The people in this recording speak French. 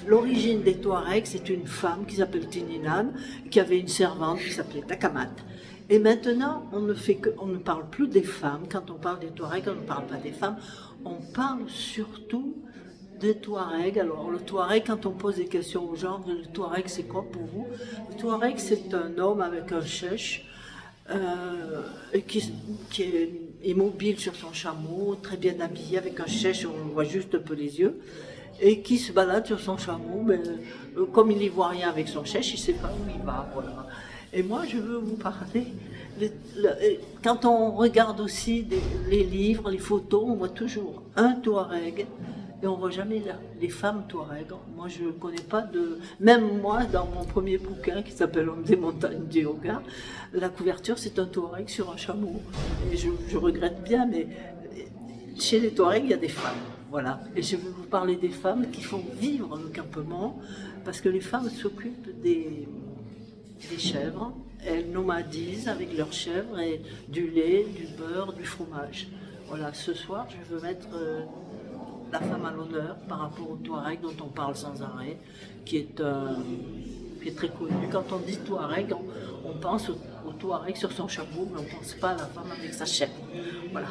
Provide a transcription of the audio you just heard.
L'origine des Touaregs, c'est une femme qui s'appelle Tininan, qui avait une servante qui s'appelait Takamat. Et maintenant, on ne parle plus des femmes. Quand on parle des Touaregs, on ne parle pas des femmes. On parle surtout des Touaregs. Alors, le Touareg, quand on pose des questions aux gens, le Touareg, c'est quoi pour vous? Le Touareg, c'est un homme avec un chèche qui est immobile sur son chameau, très bien habillé, avec un chèche, on voit juste un peu les yeux, et qui se balade sur son chameau, mais comme il n'y voit rien avec son chèche, il ne sait pas où il va. Voilà. Et moi, je veux vous parler, quand on regarde aussi les livres, les photos, on voit toujours un Touareg, et on ne voit jamais les femmes Touareg. Moi, je ne connais pas de... Même moi, dans mon premier bouquin qui s'appelle Homme des montagnes du yoga, la couverture, c'est un Touareg sur un chameau. Et je regrette bien, mais chez les Touaregs, il y a des femmes. Voilà. Et je vais vous parler des femmes qui font vivre le campement, parce que les femmes s'occupent des chèvres. Elles nomadisent avec leurs chèvres et du lait, du beurre, du fromage. Voilà, ce soir, je veux mettre la femme à l'honneur par rapport au Touareg dont on parle sans arrêt, qui est très connu. Quand on dit Touareg, on pense au Touareg sur son chameau, mais on ne pense pas à la femme avec sa chèvre. Voilà.